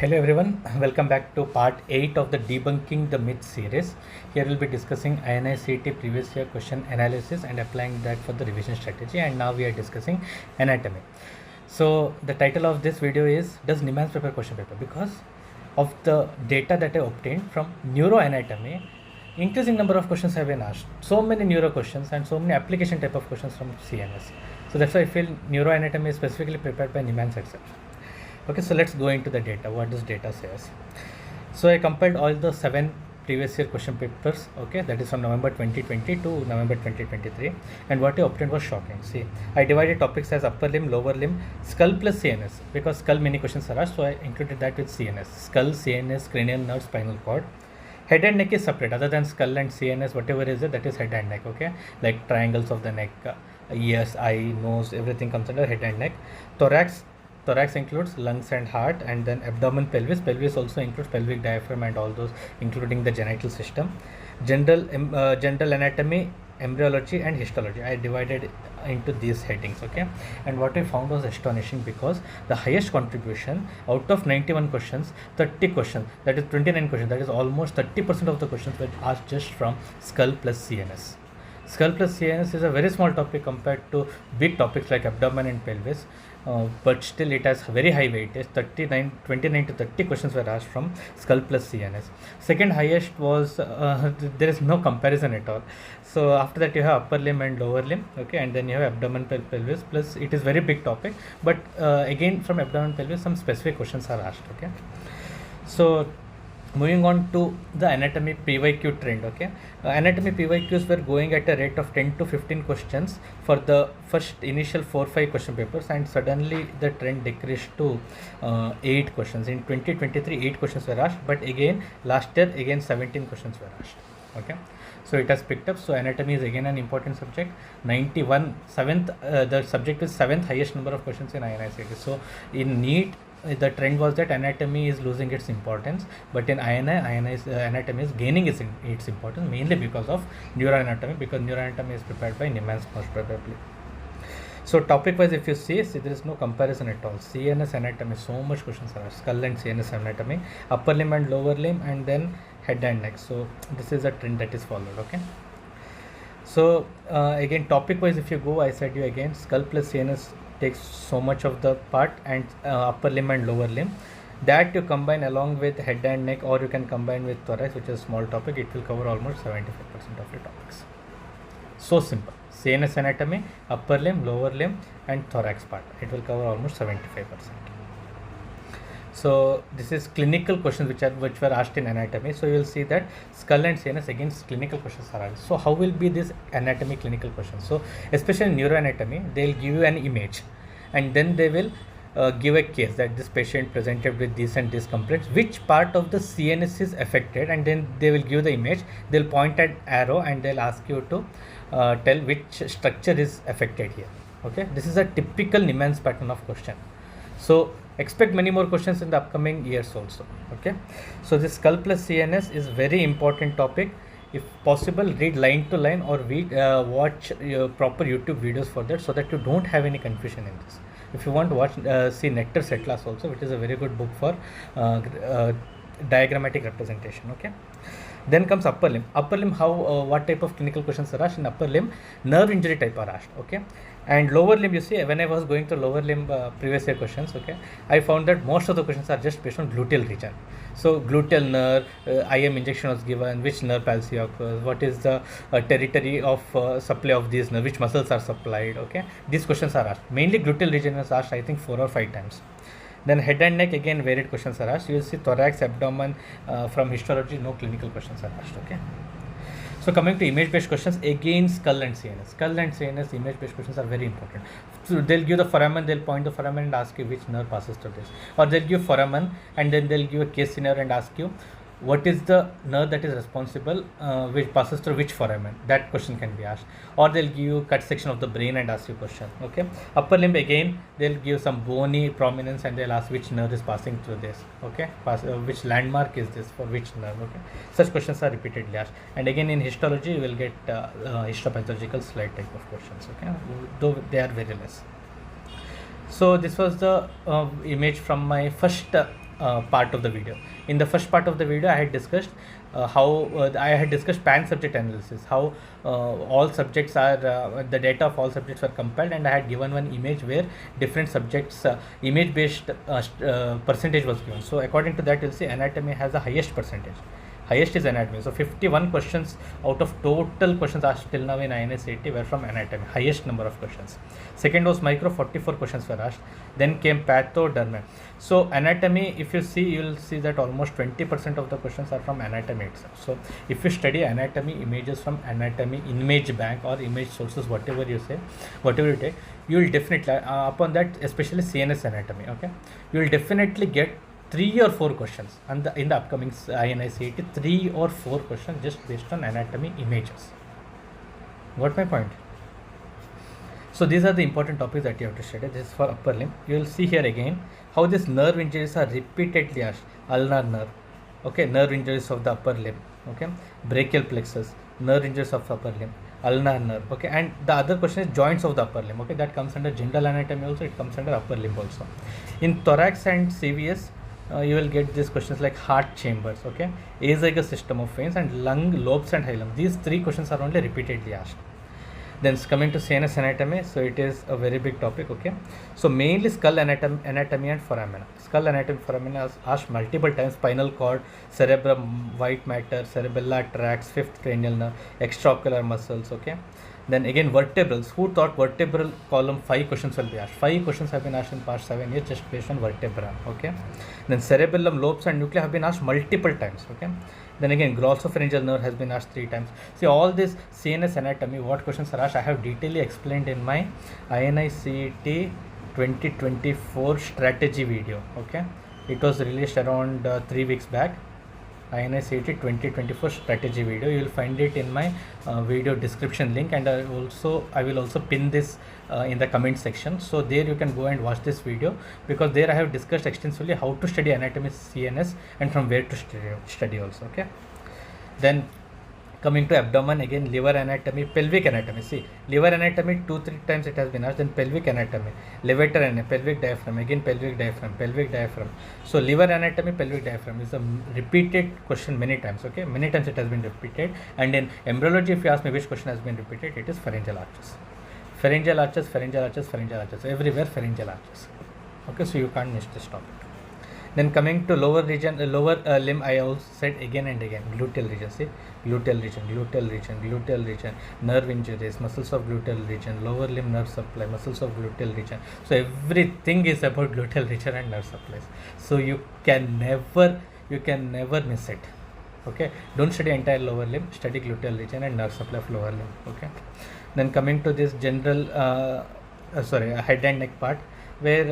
Hello everyone, welcome back to part 8 of the Debunking the Myth series. Here we'll be discussing INI-CET previous year question analysis and applying that for the revision strategy, and now we are discussing anatomy. So the title of this video is Does NIMHANS prepare question paper? Because of the data that I obtained from neuroanatomy, increasing number of questions have been asked. So many neuro questions and so many application type of questions from CNS. So that's why I feel neuroanatomy is specifically prepared by NIMHANS itself. Okay, so let's go into the data. What does data says? So I compiled all the 7 previous year question papers, okay, that is from November 2020 to November 2023, and what I obtained was shocking. See, I divided topics as upper limb, lower limb, skull plus CNS, because skull many questions are asked, so I included that with CNS. Skull, CNS, cranial nerve, spinal cord. Head and neck is separate, other than skull and CNS, whatever is there, that is head and neck, okay, like triangles of the neck, ears, eye, nose, everything comes under head and neck. Thorax includes lungs and heart, and then abdomen, pelvis also includes pelvic diaphragm and all those, including the genital system. General anatomy, embryology and histology, I divided into these headings, okay. And what I found was astonishing, because the highest contribution out of 91 questions, 30 questions, that is 29 questions, that is almost 30% of the questions were asked just from skull plus CNS. Skull plus CNS is a very small topic compared to big topics like abdomen and pelvis, but still it has very high weightage. 29 to 30 questions were asked from skull plus CNS. Second highest was, there is no comparison at all. So after that you have upper limb and lower limb, okay, and then you have abdomen, pelvis, plus it is very big topic, but again from abdomen, pelvis some specific questions are asked, okay. So moving on to the anatomy PYQ trend, okay. Anatomy PYQs were going at a rate of 10 to 15 questions for the first initial 4-5 question papers, and suddenly the trend decreased to 8 questions. In 2023, 8 questions were asked, but again last year again 17 questions were asked, okay. So it has picked up. So anatomy is again an important subject. 91, 7th, the subject is 7th highest number of questions in INI-CET. So in NEET, the trend was that anatomy is losing its importance, but in INI anatomy is gaining its importance, mainly because of neuroanatomy, because neuroanatomy is prepared by NIMHANS most probably. So topic wise, if you see there is no comparison at all. CNS anatomy, so much questions are skull and CNS anatomy, upper limb and lower limb, and then head and neck. So this is a trend that is followed, okay. So again topic wise, if you go, I said you again, skull plus CNS takes so much of the part, and upper limb and lower limb, that you combine along with head and neck, or you can combine with thorax, which is a small topic. It will cover almost 75% of your topics. So simple. CNS anatomy, upper limb, lower limb and thorax part, it will cover almost 75%. So this is clinical questions which were asked in anatomy. So you will see that skull and CNS, again clinical questions are asked. So how will be this anatomy clinical questions? So especially in neuroanatomy, they will give you an image, and then they will give a case that this patient presented with this and this complaints, which part of the CNS is affected, and then they will give the image, they'll point at arrow and they'll ask you to tell which structure is affected here, okay. This is a typical NIMHANS pattern of question. So expect many more questions in the upcoming years also, okay. So this skull plus CNS is very important topic. If possible, read line to line, or watch proper YouTube videos for that, so that you don't have any confusion in this. If you want to watch, see Nectar's Atlas also, which is a very good book for diagrammatic representation, okay. Then comes upper limb. Upper limb, how what type of clinical questions are asked in upper limb? Nerve injury type are asked, okay. And lower limb, you see, when I was going to lower limb previous year questions, okay, I found that most of the questions are just based on gluteal region. So gluteal nerve, IM injection was given, which nerve palsy occurs, what is the territory of supply of these nerves, which muscles are supplied, okay. These questions are asked. Mainly gluteal region is asked, I think 4 or 5 times. Then head and neck, again varied questions are asked. You will see thorax, abdomen, from histology, no clinical questions are asked, okay. So coming to image based questions, again skull and CNS. Skull and CNS image based questions are very important. So they'll give the foramen, they'll point the foramen and ask you which nerve passes through this, or they'll give foramen and then they'll give a case scenario and ask you what is the nerve that is responsible, which passes through which foramen. That question can be asked. Or they'll give you cut section of the brain and ask you question, okay. Upper limb, again they'll give some bony prominence and they'll ask which nerve is passing through this, okay. Which landmark is this for which nerve, okay. Such questions are repeatedly asked. And again in histology you will get histopathological slide type of questions, okay, though they are very less. So this was the image from my first part of the video. In the first part of the video, I had discussed pan subject analysis, how all subjects are the data of all subjects were compiled, and I had given one image where different subjects image based percentage was given. So according to that, you'll see anatomy has the highest percentage. Highest is anatomy. So 51 questions out of total questions asked till now in INSAT were from anatomy, highest number of questions. Second was micro, 44 questions were asked. Then came patho, derma. So anatomy, if you see, you will see that almost 20% of the questions are from anatomy itself. So if you study anatomy, images from anatomy, image bank or image sources, whatever you say, whatever you take, you will definitely, upon that, especially CNS anatomy, okay, you will definitely get 3 or 4 questions, and in the upcoming INSAT, 3 or 4 questions just based on anatomy images. Got my point? So these are the important topics that you have to study. This is for upper limb. You will see here again how these nerve injuries are repeatedly asked. Ulnar nerve, okay, nerve injuries of the upper limb, okay, brachial plexus, nerve injuries of upper limb, ulnar nerve, okay, and the other question is joints of the upper limb, okay, that comes under general anatomy also, it comes under upper limb also. In thorax and CVS, you will get these questions like heart chambers, okay, azygous system of veins, and lung, lobes and hilum. These 3 questions are only repeatedly asked. Then coming to CNS anatomy, so it is a very big topic, okay. So mainly skull anatomy and foramina. Skull anatomy, foramina is asked multiple times. Spinal cord, cerebrum, white matter, cerebellar tracts, fifth cranial nerve, extraocular muscles, okay. Then again vertebrals. Who thought vertebral column 5 questions will be asked? 5 questions have been asked in past 7 years just based on vertebra, okay. Then cerebellum, lobes and nuclei have been asked multiple times, okay. Then again glossopharyngeal nerve has been asked 3 times. See, all this CNS anatomy, what questions are asked, I have detailedly explained in my INICET 2024 strategy video, okay. It was released around 3 weeks back. INICET 2024 strategy video. You will find it in my video description link, and I will also pin this in the comment section. So there you can go and watch this video, because there I have discussed extensively how to study anatomy CNS and from where to study also, okay. Then coming to abdomen, again liver anatomy, pelvic anatomy. See, liver anatomy 2-3 times it has been asked. Then pelvic anatomy, levator anatomy, pelvic diaphragm, again pelvic diaphragm. So liver anatomy, pelvic diaphragm is a repeated question many times, okay, many times it has been repeated. And in embryology, if you ask me which question has been repeated, it is pharyngeal arches, everywhere pharyngeal arches, okay. So you can't miss this topic. Then coming to lower limb, I also said again and again, gluteal region. See, gluteal region, nerve injuries, muscles of gluteal region, lower limb nerve supply, muscles of gluteal region. So everything is about gluteal region and nerve supplies. So you can never miss it, okay. Don't study entire lower limb, study gluteal region and nerve supply of lower limb, okay. Then coming to this general head and neck part, where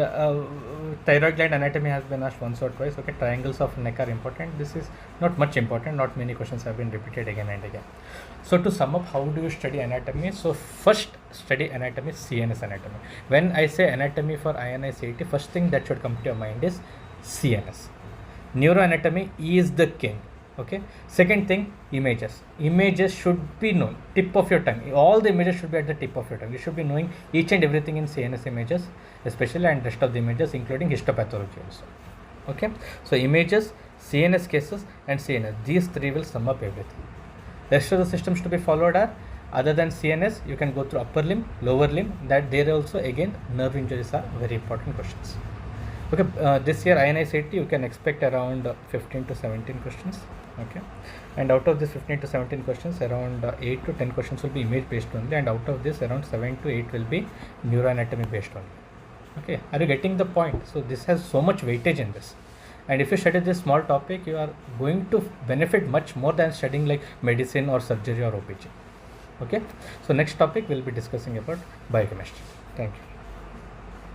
thyroid gland anatomy has been asked once or twice, okay. Triangles of neck are important. This is not much important, not many questions have been repeated again and again. So to sum up, how do you study anatomy? So first, study anatomy, CNS anatomy. When I say anatomy for INICET, first thing that should come to your mind is CNS. Neuroanatomy is the king, okay. Second thing, images should be known, tip of your tongue. All the images should be at the tip of your tongue. You should be knowing each and everything in CNS images especially, and rest of the images including histopathology also, okay. So images, CNS cases and CNS, these 3 will sum up everything. Rest of the systems to be followed are, other than CNS, you can go through upper limb, lower limb, that there also again nerve injuries are very important questions, okay. This year INICET you can expect around 15 to 17 questions, okay. And out of this 15 to 17 questions, around 8 to 10 questions will be image based only, and out of this around 7 to 8 will be neuroanatomy based only, okay. Are you getting the point? So this has so much weightage in this, and if you study this small topic, you are going to benefit much more than studying like medicine or surgery or OPG, okay. So next topic we'll be discussing about biochemistry. Thank you.